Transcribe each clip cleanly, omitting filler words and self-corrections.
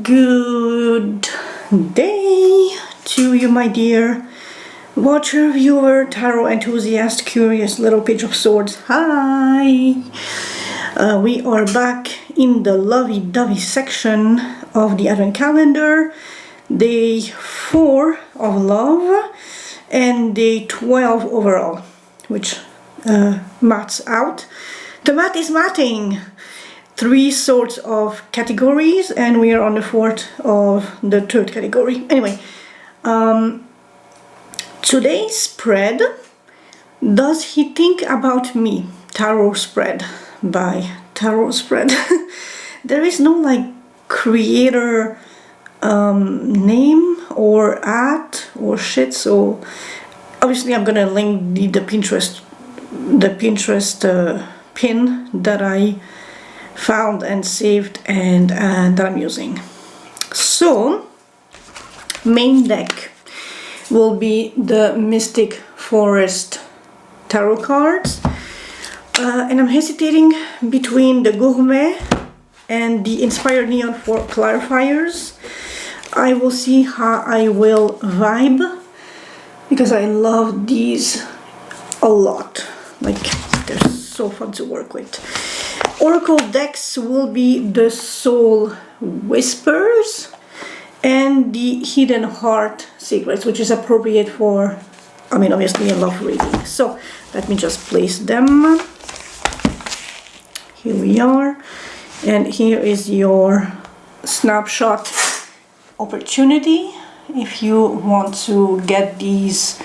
Good day to you, my dear watcher, viewer, tarot enthusiast, curious little page of swords. Hi! We are back in the lovey-dovey section of the Advent calendar. Day 4 of love and day 12 overall, which maths out. The math is matting. 3 sorts of categories, and we are on the 4th of the 3rd category. Anyway, today's spread, Does He Think About Me? Tarot spread by Tarot Spread. There is no like creator name or at or shit, so obviously I'm gonna link the Pinterest pin that I found and saved and that I'm using. So main deck will be the Mystic Forest tarot cards, and I'm hesitating between the Gourmet and the Inspired Neon for clarifiers. I will see how I will vibe, because I love these a lot. Like, they're so fun to work with. Oracle decks will be the Soul Whispers and the Hidden Heart Secrets, which is appropriate for, I mean, obviously a love reading. So let me just place them. Here we are, and here is your snapshot opportunity. If you want to get these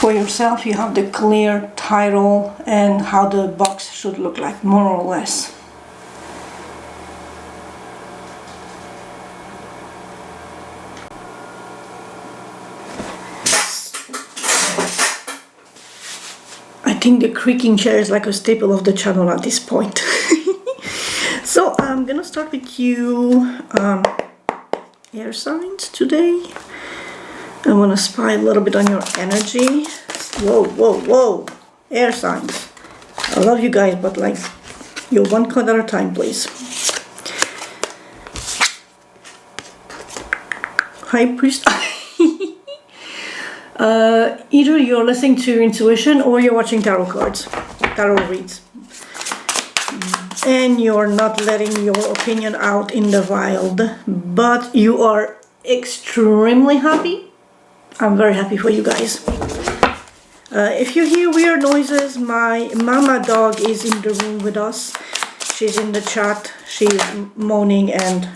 for yourself, you have the clear title and how the box should look like, more or less. I think the creaking chair is like a staple of the channel at this point. So I'm gonna start with you, air signs today. I want to spy a little bit on your energy. Whoa, whoa, whoa. Air signs. I love you guys, but like, you're one card at a time, please. High Priest. Either you're listening to your intuition or you're watching tarot cards, tarot reads, and you're not letting your opinion out in the wild, but you are extremely happy. I'm very happy for you guys. If you hear weird noises, my mama dog is in the room with us. She's in the chat. She's moaning and...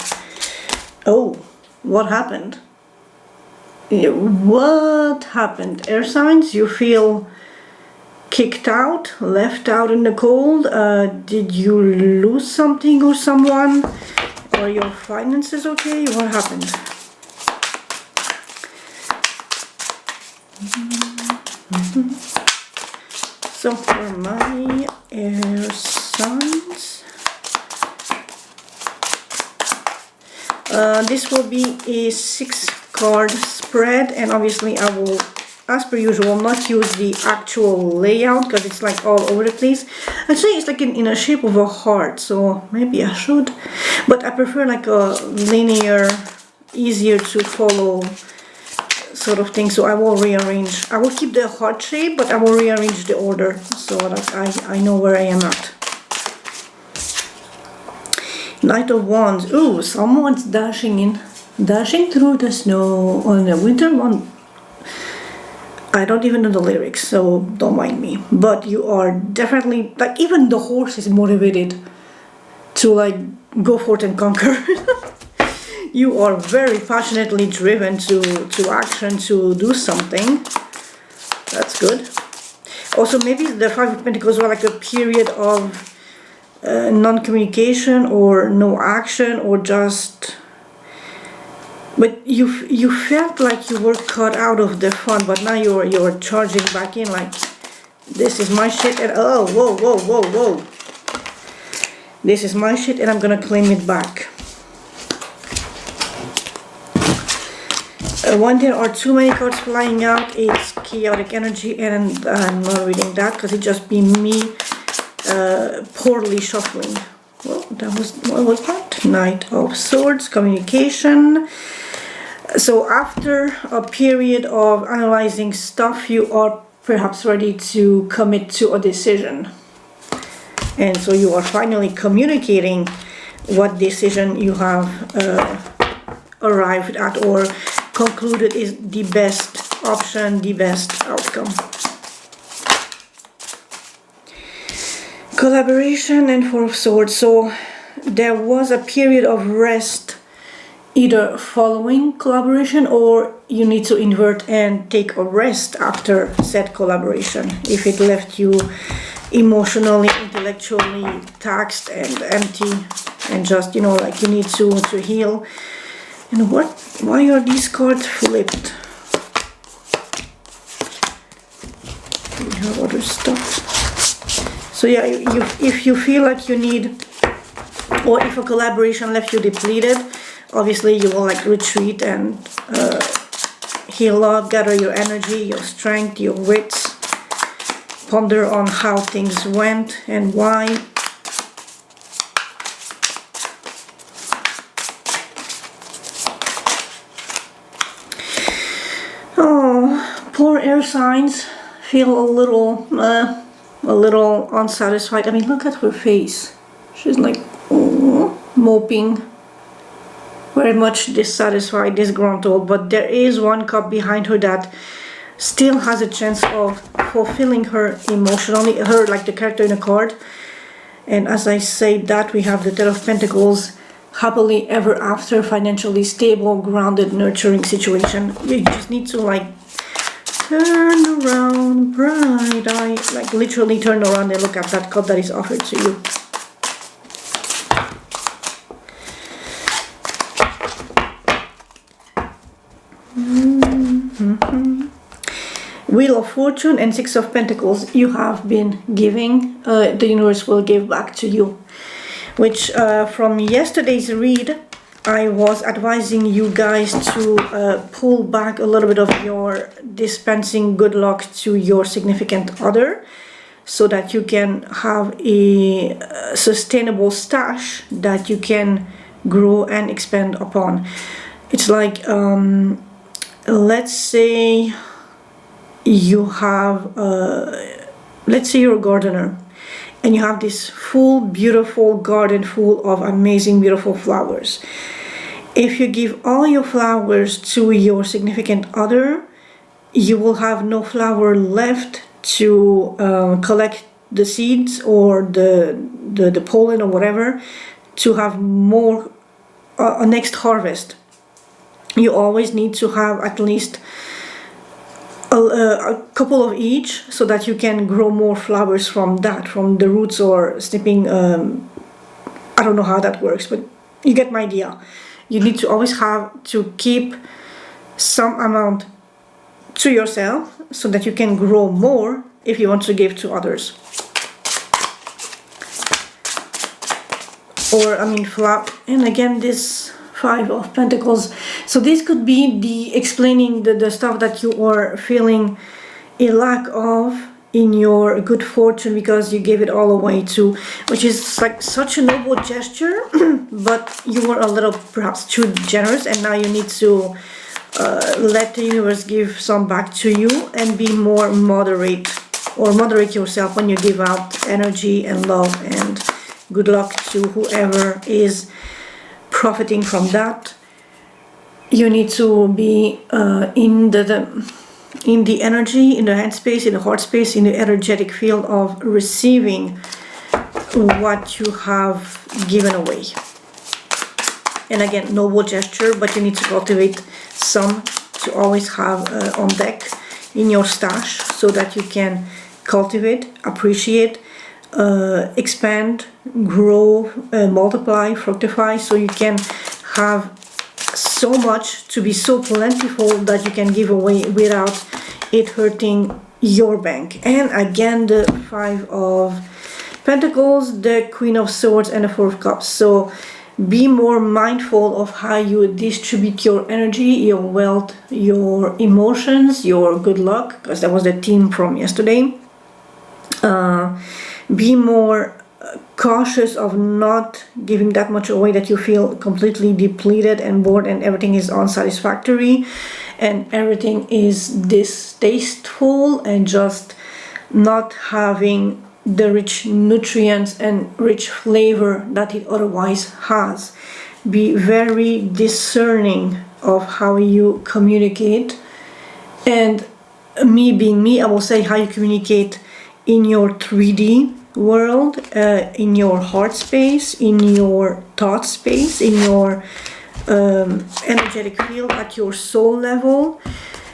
Oh, what happened? What happened? Air signs, you feel kicked out, left out in the cold? Did you lose something or someone? Are your finances okay? What happened? So for my air signs, this will be a 6-card spread, and obviously I will, as per usual, not use the actual layout because it's like all over the place. Actually, it's like in a shape of a heart, so maybe I should, but I prefer like a linear, easier to follow sort of thing. So I will rearrange. I will keep the heart shape, but I will rearrange the order so that I know where I am at. Knight of Wands. Ooh, someone's dashing through the snow on the winter one. I don't even know the lyrics, so don't mind me. But you are definitely, like, even the horse is motivated to like go forth and conquer. You are very passionately driven to action, to do something. That's good. Also, maybe the Five of Pentacles were like a period of non-communication or no action, or just... But you felt like you were cut out of the fun, but now you're charging back in like, this is my shit, and oh, whoa, whoa, whoa, whoa. This is my shit and I'm gonna claim it back. When there are too many cards flying out, it's chaotic energy, and I'm not reading that because it just be me poorly shuffling. well, what was that? Knight of Swords, communication. So after a period of analyzing stuff, you are perhaps ready to commit to a decision. And so you are finally communicating what decision you have arrived at or concluded is the best option, the best outcome. Collaboration and Four of Swords. So there was a period of rest, either following collaboration or you need to invert and take a rest after said collaboration if it left you emotionally, intellectually taxed and empty and just, you know, like you need to heal. And why are these cards flipped? We have other stuff. So yeah, if you feel like you need, or if a collaboration left you depleted, obviously you will like retreat and heal up, gather your energy, your strength, your wits, ponder on how things went and why. Oh, poor air signs feel a little unsatisfied. I mean, look at her face. She's like moping, very much dissatisfied, disgruntled, but there is one cup behind her that still has a chance of fulfilling her emotionally, her like the character in a card. And as I say that, we have the Ten of Pentacles, happily ever after, financially stable, grounded, nurturing situation. You just need to like turn around, bright eye, like literally turn around and look at that cup that is offered to you. Wheel of Fortune and Six of Pentacles. You have been giving, the universe will give back to you. Which from yesterday's read, I was advising you guys to pull back a little bit of your dispensing good luck to your significant other so that you can have a sustainable stash that you can grow and expand upon. It's like, let's say you have, let's say you're a gardener and you have this full beautiful garden full of amazing beautiful flowers. If you give all your flowers to your significant other, you will have no flower left to collect the seeds or the pollen or whatever to have more a next harvest. You always need to have at least a couple of each so that you can grow more flowers from that, from the roots or snipping. I don't know how that works, but you get my idea. You need to always have to keep some amount to yourself so that you can grow more if you want to give to others. Or, I mean, and again, this Five of Pentacles. So this could be the explaining the stuff that you are feeling a lack of in your good fortune because you gave it all away to, which is like such a noble gesture, but you were a little perhaps too generous, and now you need to let the universe give some back to you and be more moderate, or moderate yourself when you give out energy and love and good luck to whoever is profiting from that. You need to be in the energy, in the hand space, in the heart space, in the energetic field of receiving what you have given away. And again, noble gesture, but you need to cultivate some to always have on deck in your stash so that you can cultivate, appreciate, expand, grow, multiply, fructify, so you can have so much to be so plentiful that you can give away without it hurting your bank. And again, the Five of Pentacles, the Queen of Swords, and the Four of Cups. So be more mindful of how you distribute your energy, your wealth, your emotions, your good luck, because that was the theme from yesterday. Be more cautious of not giving that much away that you feel completely depleted and bored and everything is unsatisfactory and everything is distasteful and just not having the rich nutrients and rich flavor that it otherwise has. Be very discerning of how you communicate, and me being me, I will say how you communicate in your 3D world, in your heart space, in your thought space, in your energetic field at your soul level,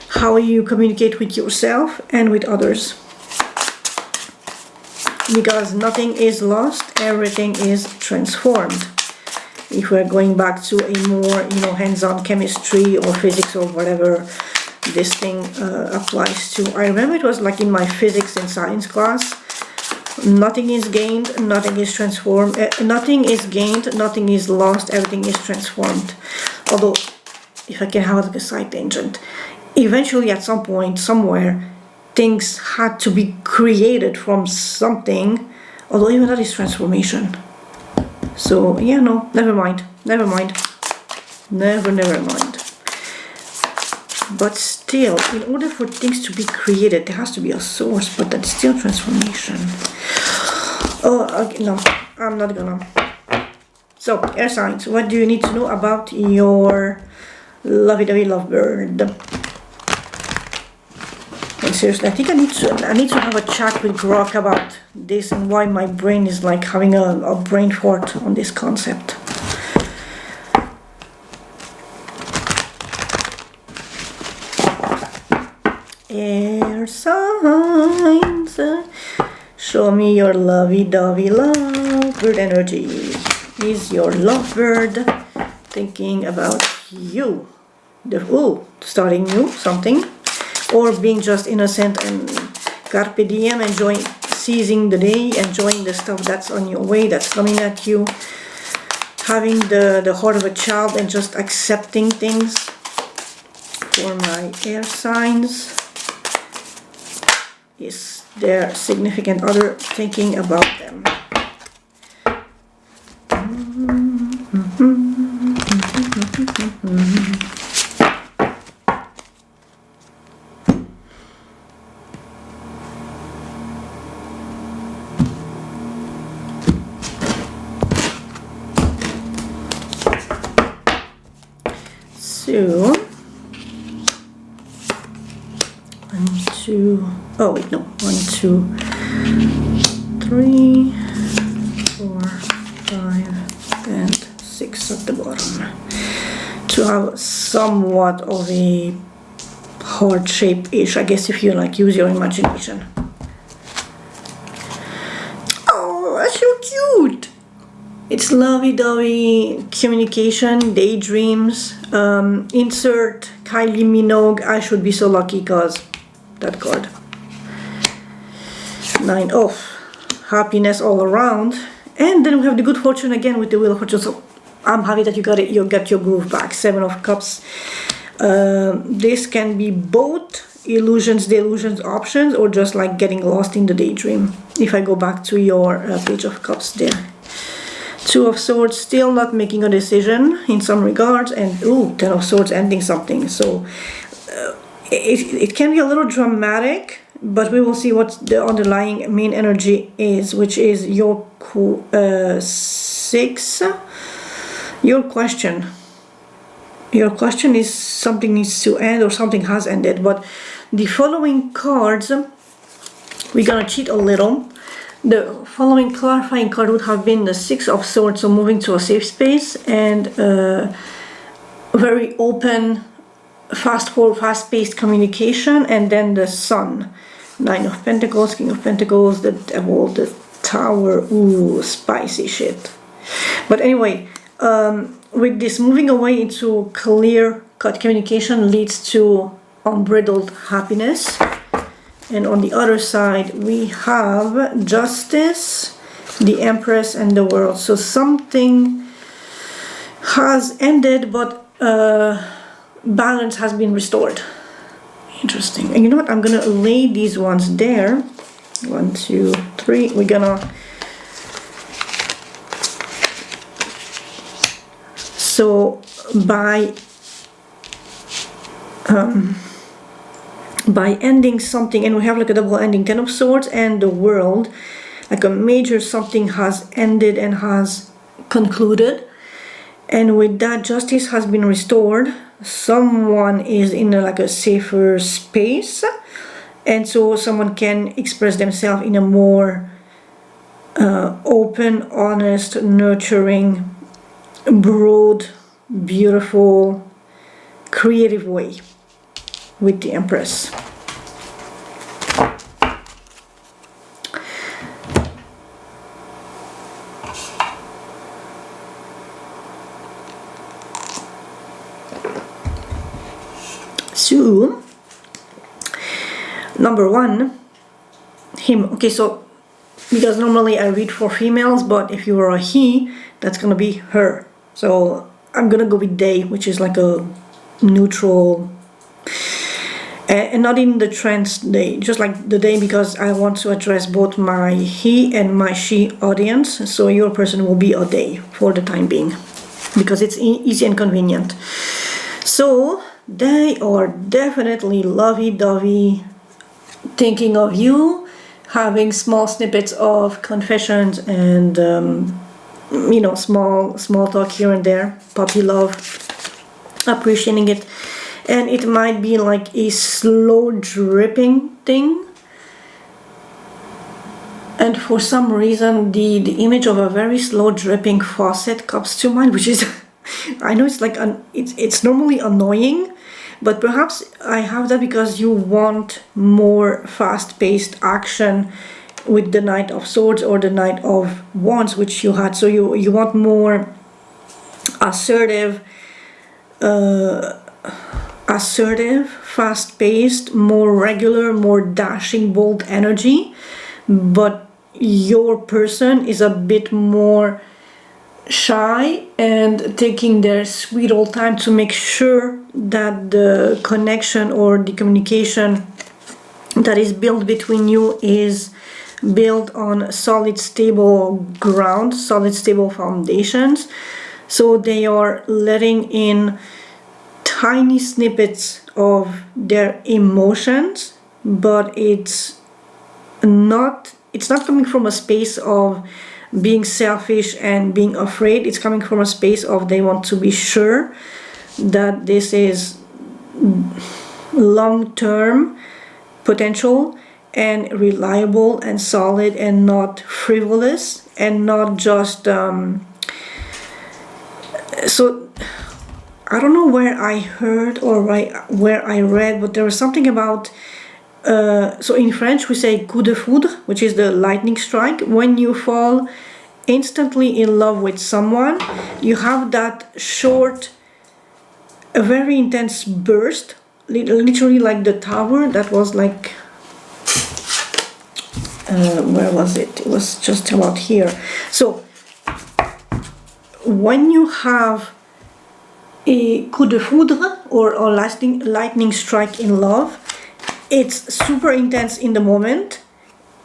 how you communicate with yourself and with others. Because nothing is lost, everything is transformed. If we're going back to a more, hands-on chemistry or physics or whatever this thing applies to. I remember it was like in my physics and science class. Nothing is gained, nothing is transformed, nothing is gained, nothing is lost, everything is transformed. Although, if I can have like a side tangent, eventually at some point, somewhere, things had to be created from something, although even that is transformation. So, yeah, no, never mind. Never mind. Never mind. But still, in order for things to be created, there has to be a source, but that's still transformation. Oh, okay, no, I'm not gonna. So, air signs, what do you need to know about your lovey-dovey lovebird? And seriously, I think I need to have a chat with Grok about this and why my brain is like having a brain fart on this concept. Air signs, show me your lovey-dovey lovebird energy. Is your lovebird thinking about you? Starting new, something, or being just innocent and carpe diem, seizing the day, enjoying the stuff that's on your way, that's coming at you, having the heart of a child and just accepting things. For my air signs, is their significant other thinking about them? So, 1, 2, 3, 4, 5, and 6 at the bottom. To have somewhat of a heart shape-ish, I guess, if you like use your imagination. Oh, that's so cute! It's lovey-dovey communication, daydreams. Insert Kylie Minogue. I should be so lucky because that card. 9 of happiness all around. And then we have the good fortune again with the Wheel of Fortune. So I'm happy that you got your groove back. 7 of Cups. This can be both illusions, delusions, options, or just like getting lost in the daydream. If I go back to your Page of Cups there. 2 of Swords, still not making a decision in some regards, and 10 of Swords, ending something. So it can be a little dramatic, but we will see what the underlying main energy is, which is your 6. Your question. Your question is something needs to end or something has ended, but the following cards, we're gonna cheat a little. The following clarifying card would have been the 6 of Swords, so moving to a safe space and very open, fast-paced communication, and then the Sun. 9 of Pentacles, King of Pentacles, the Devil, the Tower. Ooh, spicy shit. But anyway, with this, moving away into clear-cut communication leads to unbridled happiness. And on the other side, we have Justice, the Empress, and the World. So something has ended, but balance has been restored. Interesting. And you know what? I'm gonna lay these ones there. 1, 2, 3. We're gonna So by ending something, and we have like a double ending, Ten of Swords and the World, like a major something has ended and has concluded, and with that, justice has been restored. Someone is in like a safer space, and so someone can express themselves in a more open, honest, nurturing, broad, beautiful, creative way with the Empress. So, number one, him. Okay, so because normally I read for females, but if you are a he, that's gonna be her. So I'm gonna go with they, which is like a neutral, and not in the trans they, just like the they, because I want to address both my he and my she audience. So your person will be a they for the time being, because it's easy and convenient. So they are definitely lovey-dovey, thinking of you, having small snippets of confessions and you know, small talk here and there, puppy love, appreciating it. And it might be like a slow dripping thing, and for some reason the image of a very slow dripping faucet comes to mind, which is I know it's like it's normally annoying, but perhaps I have that because you want more fast-paced action with the Knight of Swords or the Knight of Wands, which you had. So you want more assertive, fast-paced, more regular, more dashing, bold energy, but your person is a bit more shy and taking their sweet old time to make sure that the connection or the communication that is built between you is built on solid, stable ground, solid, stable foundations. So they are letting in tiny snippets of their emotions, but it's not coming from a space of being selfish and being afraid. It's coming from a space of they want to be sure that this is long-term potential and reliable and solid and not frivolous and not just so I don't know where I heard or where I read, but there was something about so in French we say coup de foudre, which is the lightning strike. When you fall instantly in love with someone, you have that short, a very intense burst, literally like the tower that was like where was it? It was just about here. So when you have a coup de foudre or lightning strike in love, it's super intense in the moment.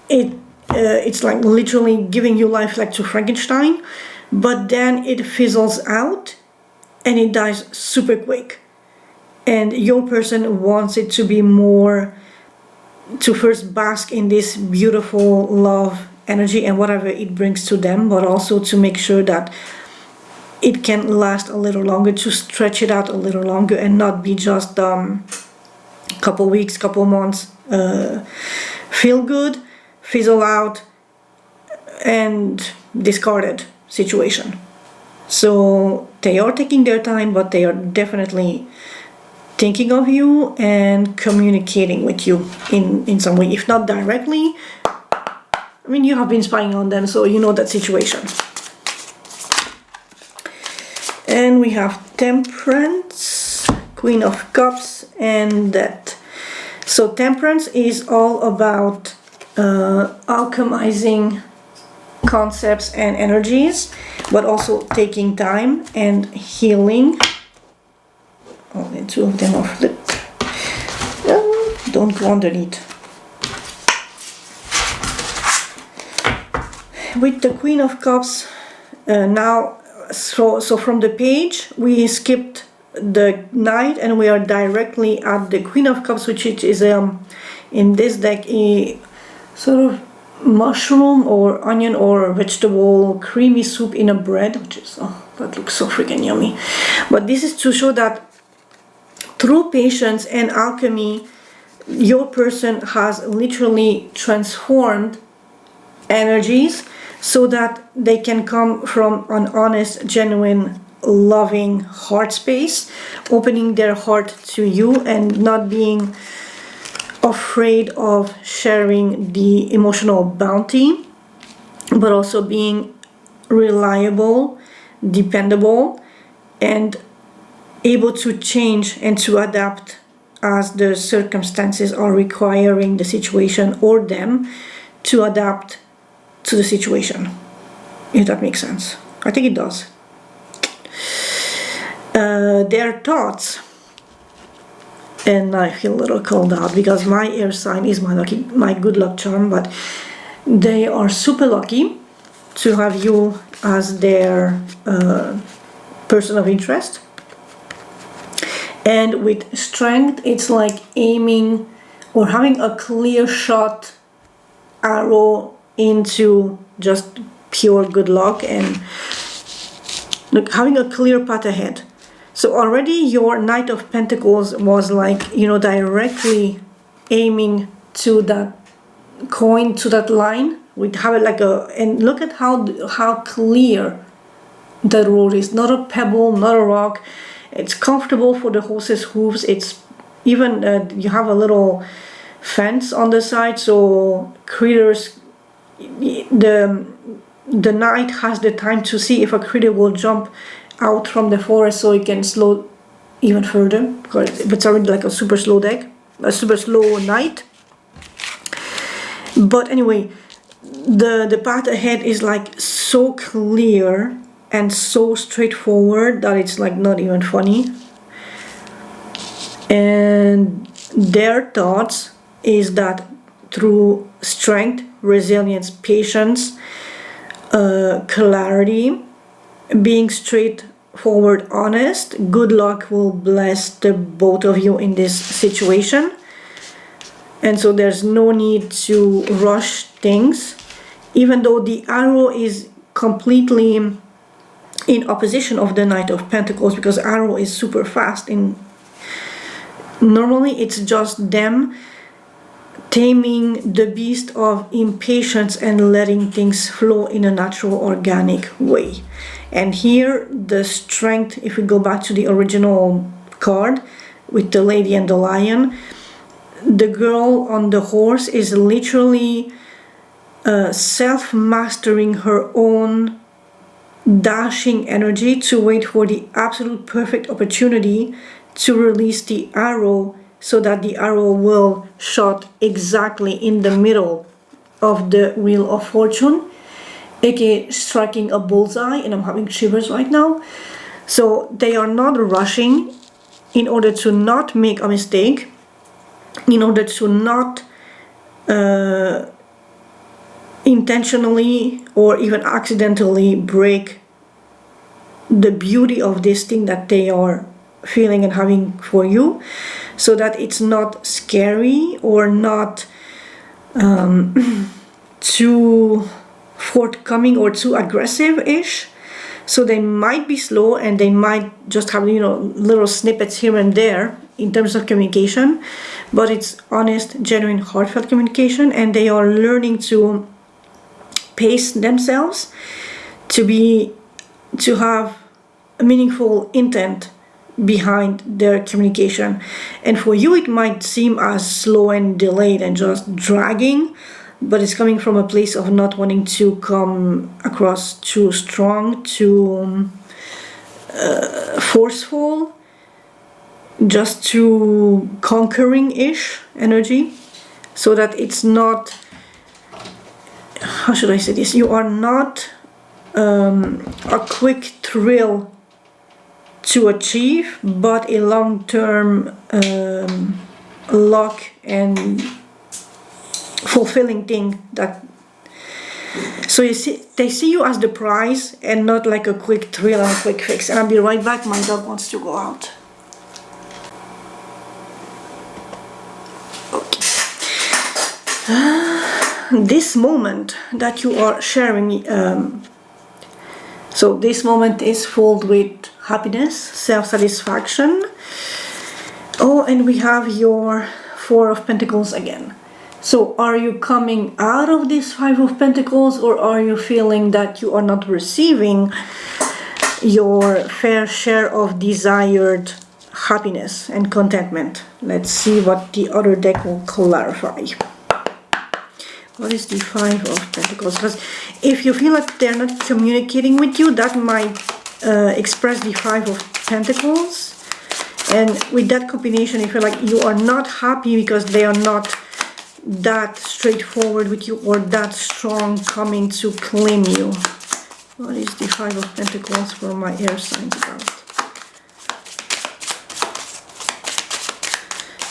It's like literally giving you life, like to Frankenstein, but then it fizzles out and it dies super quick. And your person wants it to be more, to first bask in this beautiful love energy and whatever it brings to them, but also to make sure that it can last a little longer, to stretch it out a little longer and not be just couple weeks, couple months, feel good, fizzle out and discarded situation. So they are taking their time, but they are definitely thinking of you and communicating with you in some way, if not directly. I mean, you have been spying on them, so you know that situation. And we have Temperance, Queen of Cups, and Death. So Temperance is all about alchemizing concepts and energies, but also taking time and healing. Oh, the two of them are flipped. Don't go underneath. With the Queen of Cups, now so from the page we skipped the Knight and we are directly at the Queen of Cups, which is in this deck a sort of mushroom or onion or vegetable creamy soup in a bread, which is, oh, that looks so freaking yummy. But this is to show that through patience and alchemy, your person has literally transformed energies so that they can come from an honest, genuine, loving heart space, opening their heart to you and not being afraid of sharing the emotional bounty, but also being reliable, dependable, and able to change and to adapt as the circumstances are requiring the situation or them to adapt to the situation, if that makes sense. I think it does. Their thoughts, and I feel a little called out because my air sign is my good luck charm, but they are super lucky to have you as their person of interest. And with strength, it's like aiming or having a clear shot arrow into just pure good luck and look, having a clear path ahead. So already your Knight of Pentacles was like, you know, directly aiming to that coin, to that line. We'd have it like a, and look at how clear the road is. Not a pebble, not a rock. It's comfortable for the horse's hooves. It's even, you have a little fence on the side, so critters, the knight has the time to see if a critter will jump out from the forest so it can slow even further, because it's already like a super slow deck, a super slow knight. But anyway, the path ahead is like so clear and so straightforward that it's like not even funny. And their thoughts is that through strength, resilience, patience, clarity, being straightforward, honest, good luck will bless the both of you in this situation. And so there's no need to rush things, even though the arrow is completely in opposition of the Knight of Pentacles, because arrow is super fast. In normally it's just them taming the beast of impatience and letting things flow in a natural, organic way. And here the strength, if we go back to the original card with the lady and the lion, the girl on the horse is literally self-mastering her own dashing energy to wait for the absolute perfect opportunity to release the arrow, so that the arrow will shot exactly in the middle of the Wheel of Fortune, aka striking a bullseye. And I'm having shivers right now. So they are not rushing in order to not make a mistake, in order to not intentionally or even accidentally break the beauty of this thing that they are feeling and having for you, so that it's not scary or not too forthcoming or too aggressive-ish. So they might be slow and they might just have, you know, little snippets here and there in terms of communication, but it's honest, genuine, heartfelt communication, and they are learning to pace themselves to have a meaningful intent behind their communication. And for you it might seem as slow and delayed and just dragging, but it's coming from a place of not wanting to come across too strong, too forceful, just too conquering-ish energy, so that it's not, how should I say this, you are not a quick thrill to achieve, but a long-term luck and fulfilling thing that So you see, they see you as the prize and not like a quick thrill and a quick fix. And I'll be right back. My dog wants to go out. Okay. This moment that you are sharing, so this moment is filled with happiness, self-satisfaction. Oh, and we have your Four of Pentacles again. So are you coming out of this Five of Pentacles, or are you feeling that you are not receiving your fair share of desired happiness and contentment? Let's see what the other deck will clarify. What is the Five of Pentacles? Because if you feel like they're not communicating with you, that might express the Five of Pentacles. And with that combination, you feel like you are not happy because they are not that straightforward with you or that strong coming to claim you. What is the Five of Pentacles for my air signs about?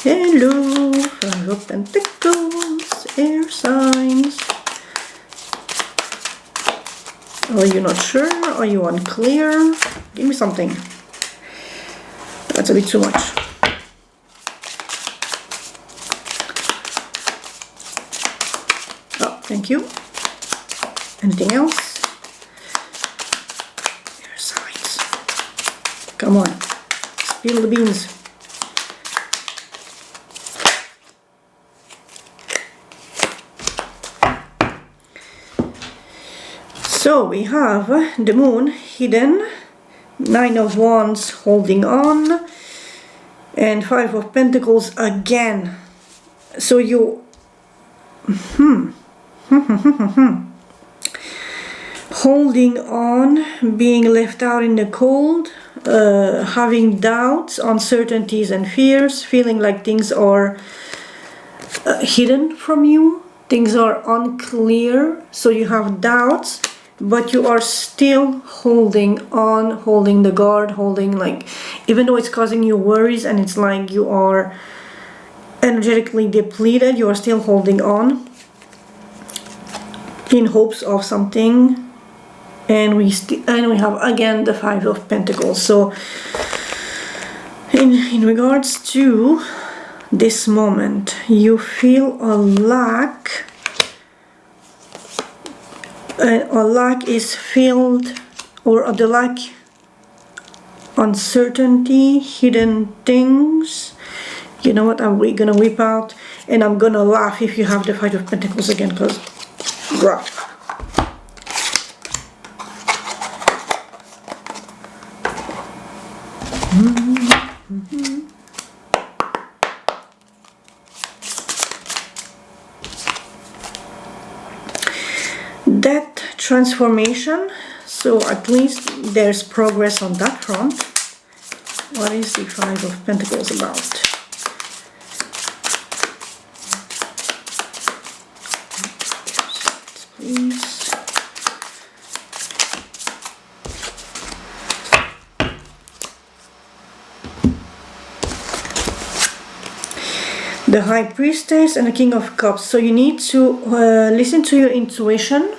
Hello, Five of Pentacles, air signs. Are you not sure? Are you unclear? Give me something. That's a bit too much. Oh, thank you. Anything else? Air signs. Come on. Spill the beans. So we have the Moon hidden, Nine of Wands holding on, and Five of Pentacles again. So you holding on, being left out in the cold, having doubts, uncertainties and fears, feeling like things are hidden from you, things are unclear, so you have doubts, but you are still holding on, holding the guard, holding, like, even though it's causing you worries and it's like you are energetically depleted, you are still holding on in hopes of something. And we have again the Five of Pentacles. So in regards to this moment, you feel a lack. A lack is filled, or the lack, uncertainty, hidden things. You know what, I'm gonna whip out and I'm gonna laugh if you have the Five of Pentacles again, because rough. That transformation, so at least there's progress on that front. What is the Five of Pentacles about? Please. The High Priestess and the King of Cups. So you need to listen to your intuition,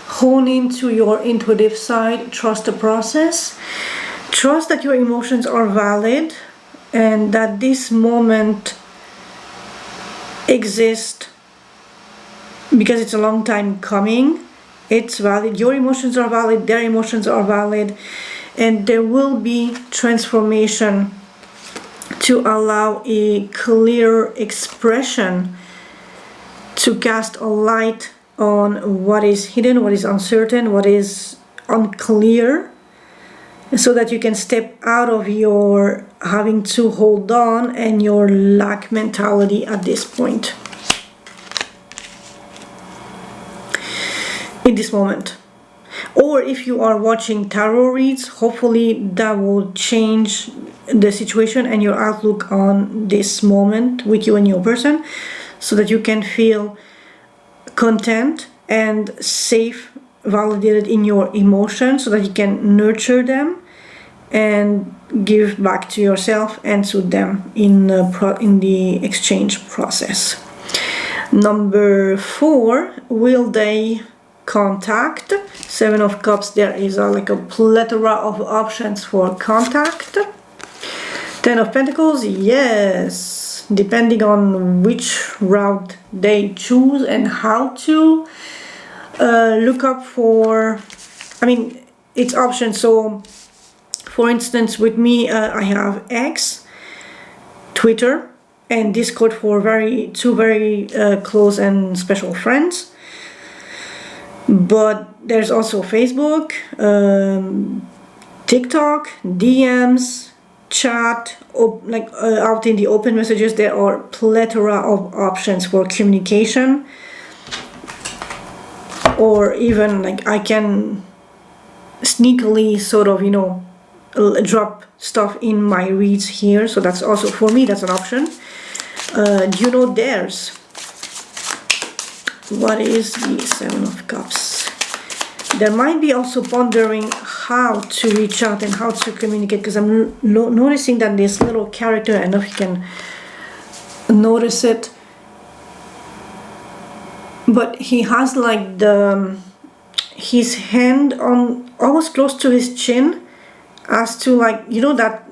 hone into your intuitive side, trust the process, trust that your emotions are valid and that this moment exists because it's a long time coming. It's valid. Your emotions are valid, their emotions are valid, and there will be transformation to allow a clear expression, to cast a light on what is hidden, what is uncertain, what is unclear, so that you can step out of your having to hold on and your lack mentality at this point, in this moment. Or if you are watching tarot reads, hopefully that will change the situation and your outlook on this moment with you and your person, so that you can feel content and safe, validated in your emotions, so that you can nurture them and give back to yourself and to them in the exchange process. Number 4, will they contact. Seven of Cups, there is like a plethora of options for contact. Ten of Pentacles, yes, depending on which route they choose and how to look up for, I mean, it's options. So for instance, with me, I have X, Twitter, and Discord for two very close and special friends. But there's also Facebook, TikTok, DMs, chat, out in the open messages. There are plethora of options for communication. Or even like I can sneakily sort of, drop stuff in my reads here. So that's also, for me, that's an option. Do you know theirs? What is the Seven of Cups? There might be also pondering how to reach out and how to communicate, because I'm noticing that this little character, I don't know if you can notice it, but he has like his hand on almost close to his chin, as to like, that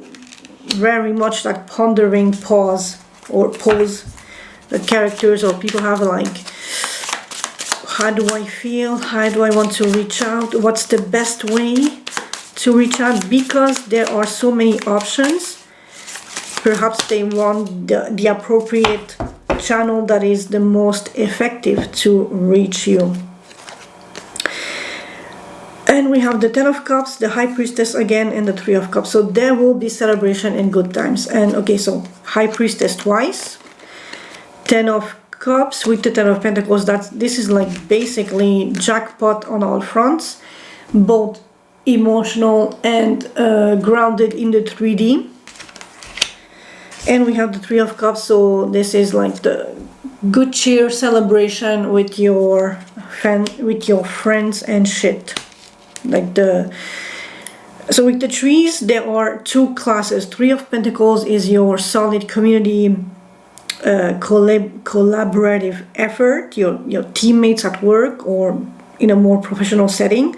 very much like pondering pose that characters or people have, like, how do I feel? How do I want to reach out? What's the best way to reach out? Because there are so many options, perhaps they want the appropriate channel that is the most effective to reach you. And we have the Ten of Cups, the High Priestess again, and the Three of Cups. So there will be celebration and good times. And okay, so High Priestess twice, Ten of Cups with the Ten of Pentacles. This is like basically jackpot on all fronts, both emotional and grounded in the 3D. And we have the Three of Cups, so this is like the good cheer celebration with your friends and shit. So with the trees, there are two classes. Three of Pentacles is your solid community, collaborative effort, your teammates at work or in a more professional setting.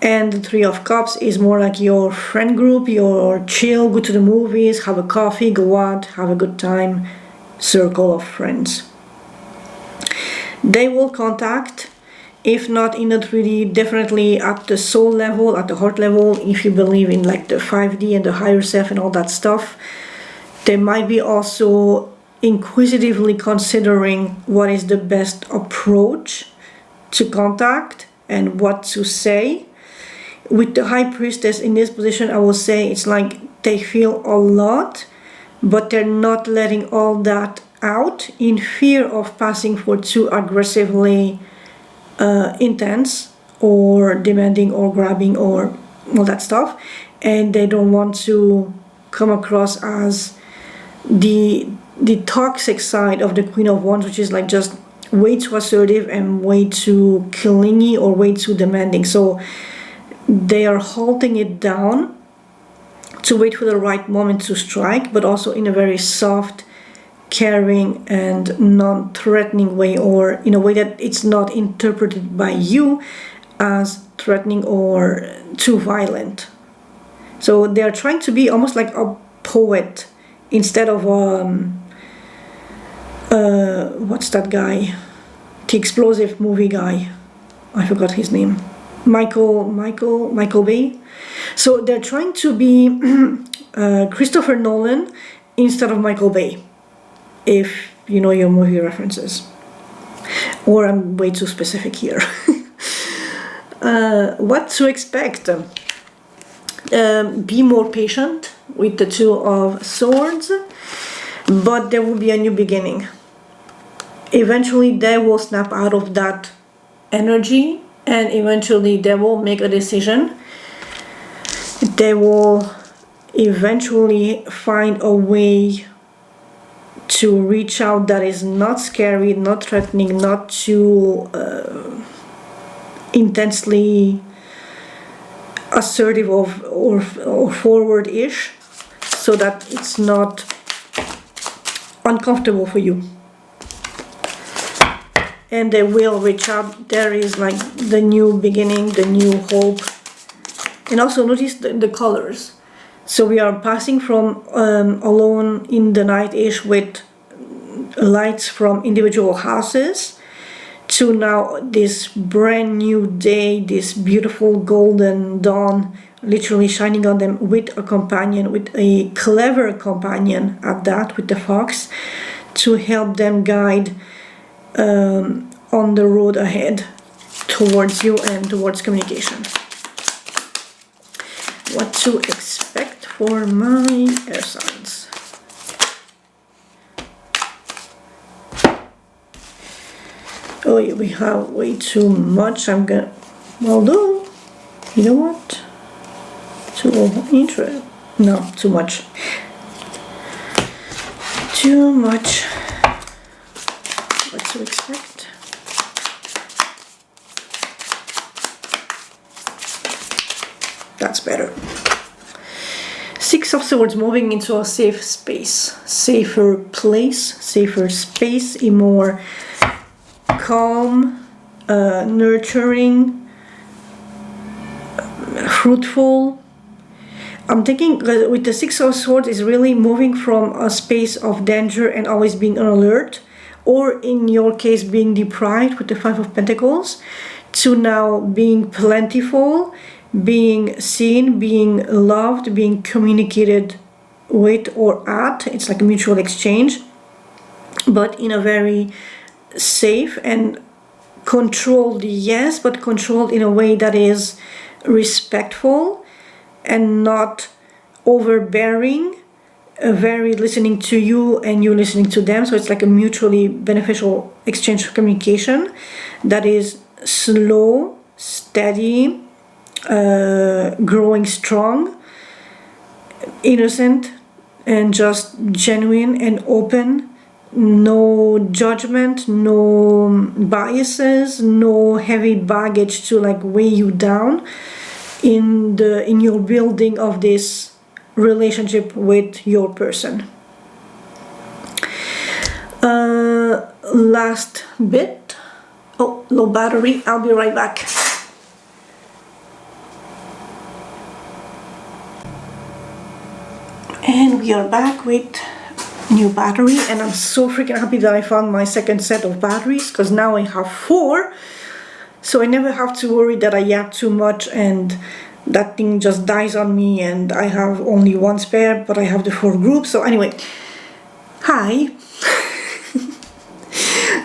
And the Three of Cups is more like your friend group, your chill, go to the movies, have a coffee, go out, have a good time, circle of friends. They will contact, if not in the 3D, definitely at the soul level, at the heart level, if you believe in like the 5D and the higher self and all that stuff. They might be also inquisitively considering what is the best approach to contact and what to say. With the High Priestess in this position, I will say it's like they feel a lot, but they're not letting all that out in fear of passing for too aggressively intense or demanding or grabbing or all that stuff. And they don't want to come across as the toxic side of the Queen of Wands, which is like just way too assertive and way too clingy or way too demanding. So they are holding it down to wait for the right moment to strike, but also in a very soft, caring and non-threatening way, or in a way that it's not interpreted by you as threatening or too violent. So they are trying to be almost like a poet instead of what's that guy, the explosive movie guy, I forgot his name, Michael Bay. So they're trying to be Christopher Nolan instead of Michael Bay, if you know your movie references, or I'm way too specific here. What to expect? Be more patient with the Two of Swords, but there will be a new beginning. Eventually they will snap out of that energy, and eventually they will make a decision. They will eventually find a way to reach out that is not scary, not threatening, not too intensely assertive or forward-ish, so that it's not uncomfortable for you. and they will reach out. There is like the new beginning, the new hope. And also notice the colors. So we are passing from alone in the night-ish with lights from individual houses to now this brand new day, this beautiful golden dawn literally shining on them with a companion, with a clever companion at that, with the fox, to help them guide on the road ahead towards you and towards communication. What to expect for my air signs. Oh yeah, we have way too much. I'm gonna, well do, you know what? Too interesting. No, too much. Too much. What to expect? That's better. Six of Swords, moving into a safe space, safer place, safer space, a more calm, nurturing, fruitful. I'm thinking with the Six of Swords is really moving from a space of danger and always being on alert, or in your case being deprived with the Five of Pentacles, to now being plentiful, being seen, being loved, being communicated with or at. It's like a mutual exchange, but in a very safe and controlled, yes, but controlled in a way that is respectful and not overbearing, very listening to you and you listening to them. So it's like a mutually beneficial exchange of communication that is slow, steady, growing strong, innocent, and just genuine and open. No judgment, no biases, no heavy baggage to like weigh you down in your building of this relationship with your person. Last bit. Oh, low battery. I'll be right back. And we are back with new battery, and I'm so freaking happy that I found my second set of batteries, because now I have 4, so I never have to worry that I yap too much and that thing just dies on me and I have only 1 spare, but I have the 4 groups. So anyway, hi.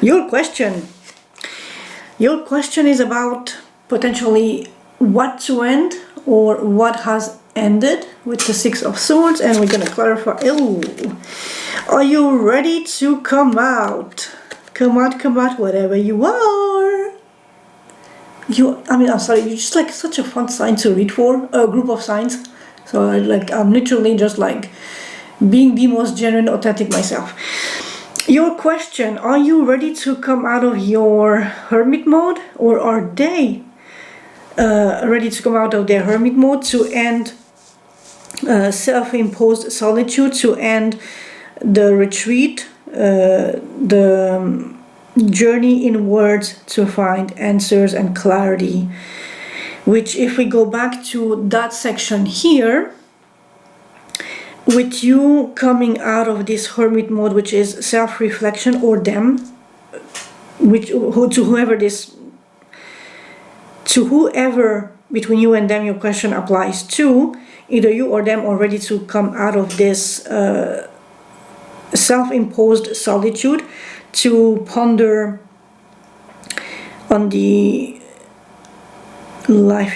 Your question is about potentially what to end or what has ended with the Six of Swords, and we're gonna clarify. Oh, are you ready to come out? Come out, whatever you are. I'm sorry, you're just like such a fun sign to read for, a group of signs. So I'm literally just like being the most genuine, authentic myself. Your question, are you ready to come out of your hermit mode, or are they ready to come out of their hermit mode to end self-imposed solitude, to end the retreat, the journey inwards to find answers and clarity? Which, if we go back to that section here, with you coming out of this hermit mode, which is self-reflection, or them, to whoever between you and them your question applies to, either you or them are ready to come out of this self-imposed solitude, to ponder on the life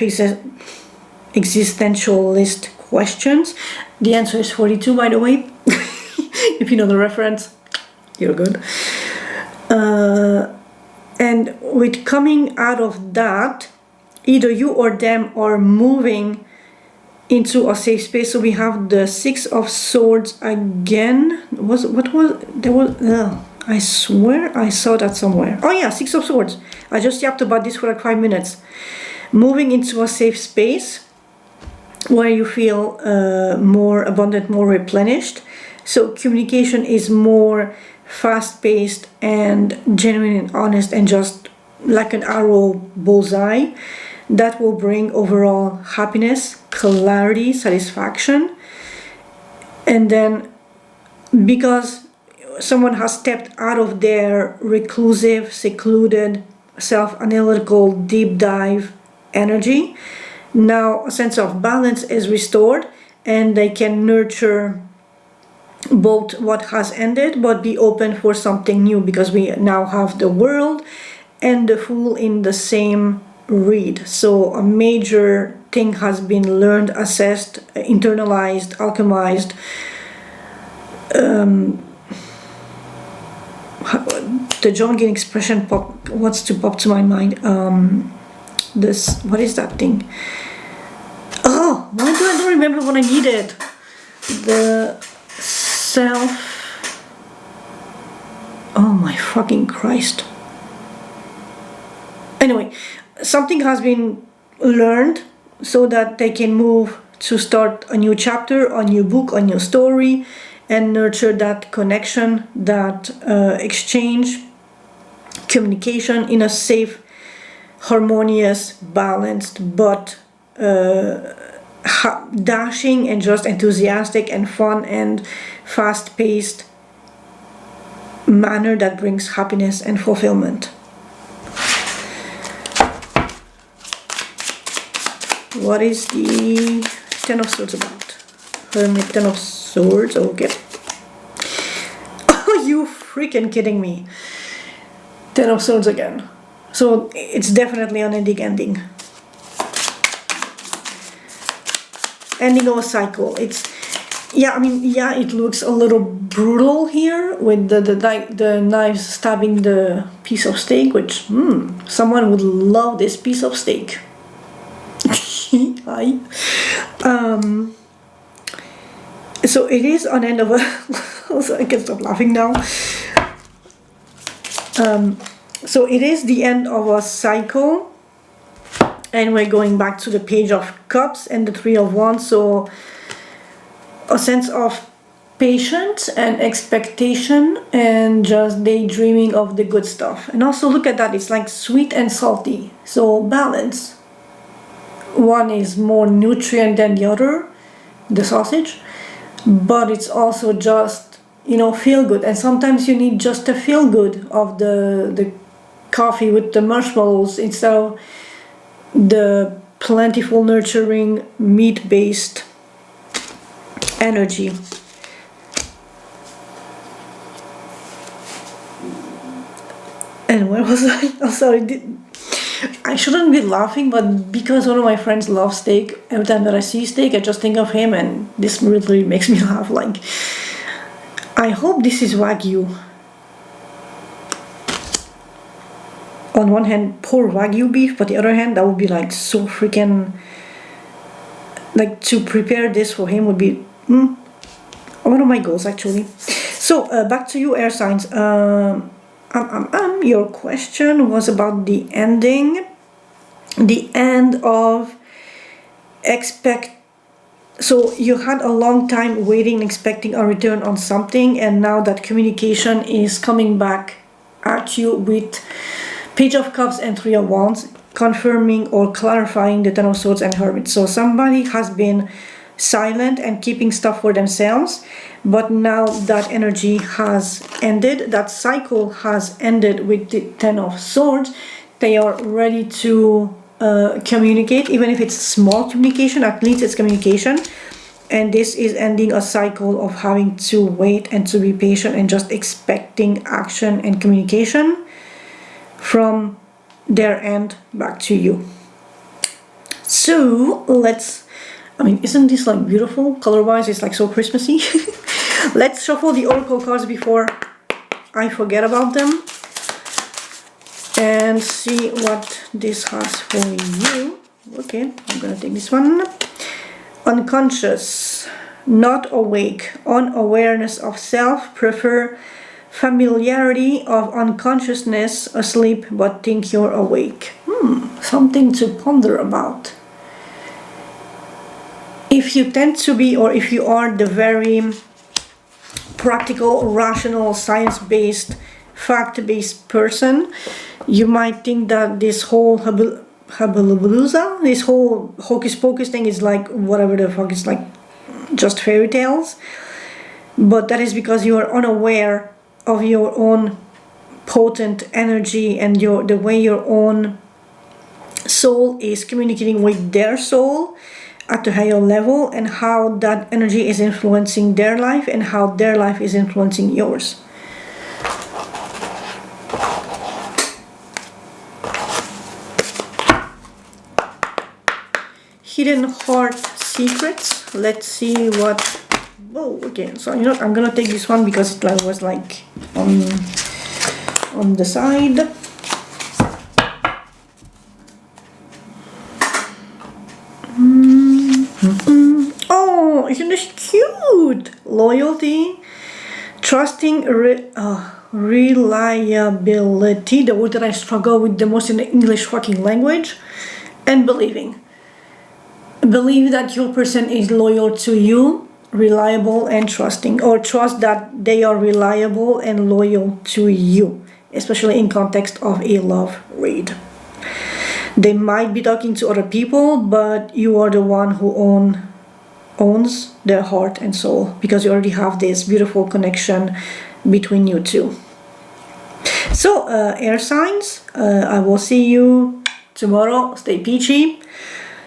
existentialist questions. The answer is 42, by the way. If you know the reference, you're good. And with coming out of that, either you or them are moving into a safe space. So we have the Six of Swords again. I swear I saw that somewhere. Oh yeah, Six of Swords. I just yapped about this for like 5 minutes. Moving into a safe space where you feel more abundant, more replenished. So communication is more fast-paced and genuine and honest and just like an arrow bullseye that will bring overall happiness, clarity, satisfaction. And then because someone has stepped out of their reclusive, secluded, self-analytical, deep dive energy, now a sense of balance is restored and they can nurture both what has ended but be open for something new, because we now have the World and the Fool in the same read. So a major thing has been learned, assessed, internalized, alchemized. The John Ginn expression wants to pop to my mind. This, what is that thing? Oh, why do I don't remember what I needed? The self. Oh my fucking Christ. Anyway, something has been learned so that they can move to start a new chapter, a new book, a new story, and nurture that connection, that exchange, communication in a safe, harmonious, balanced, but dashing and just enthusiastic and fun and fast-paced manner that brings happiness and fulfillment. What is the Ten of Swords about? Hermit, Ten of Swords, okay. Oh, you freaking kidding me. Ten of Swords again. So it's definitely an ending. Ending of a cycle. It's, yeah, I mean, yeah, it looks a little brutal here with the knives stabbing the piece of steak, which, someone would love this piece of steak. Hi. So it is an end of a... Also, I can stop laughing now. So it is the end of a cycle, and we're going back to the Page of Cups and the Three of Wands. So a sense of patience and expectation and just daydreaming of the good stuff. And also look at that, it's like sweet and salty, so balance. One is more nutrient than the other, the sausage, but it's also just, you know, feel good. And sometimes you need just a feel good of the coffee with the marshmallows instead of the plentiful, nurturing, meat-based energy. And where was I? Oh, sorry. I shouldn't be laughing, but because one of my friends loves steak, every time that I see steak, I just think of him, and this really makes me laugh. Like, I hope this is Wagyu. On one hand, poor Wagyu beef, but the other hand, that would be like so freaking... Like, to prepare this for him would be one of my goals, actually. So, back to you, air signs. Your question was about the ending, the end of so you had a long time waiting, expecting a return on something, and now that communication is coming back at you with Page of Cups and Three of Wands, confirming or clarifying the Ten of Swords and Hermit. So somebody has been silent and keeping stuff for themselves, but now that energy has ended, that cycle has ended with the Ten of Swords. They are ready to communicate, even if it's small communication, at least it's communication. And this is ending a cycle of having to wait and to be patient and just expecting action and communication from their end back to you. So let's, I mean, isn't this like beautiful? Color-wise, it's like so Christmassy. Let's shuffle the Oracle cards before I forget about them and see what this has for you. Okay, I'm gonna take this one. Unconscious, not awake, unawareness of self, prefer familiarity of unconsciousness, asleep but think you're awake. Something to ponder about. If you tend to be, or if you are the very practical, rational, science-based, fact-based person, you might think that this whole habalooza, this whole hocus pocus thing is like whatever the fuck, it's like just fairy tales. But that is because you are unaware of your own potent energy and the way your own soul is communicating with their soul at a higher level, and how that energy is influencing their life and how their life is influencing yours. Hidden heart secrets. Let's see what. Whoa, okay, so you know what? I'm gonna take this one because it was like on the side. Oh, isn't this cute? Loyalty, trusting, reliability, the word that I struggle with the most in the English fucking language, and believing. Believe that your person is loyal to you, reliable and trusting, or trust that they are reliable and loyal to you, especially in context of a love read. They might be talking to other people, but you are the one who owns their heart and soul, because you already have this beautiful connection between you two. So, air signs, I will see you tomorrow. Stay peachy,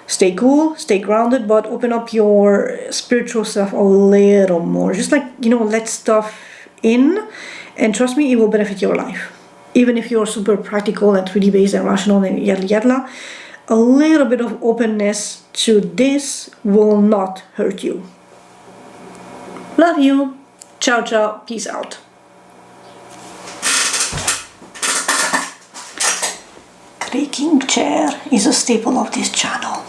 stay cool, stay grounded, but open up your spiritual self a little more. Just like, let stuff in, and trust me, it will benefit your life. Even if you're super practical and 3D based and rational and yadla yadla, a little bit of openness to this will not hurt you. Love you. Ciao, ciao. Peace out. Creaking chair is a staple of this channel.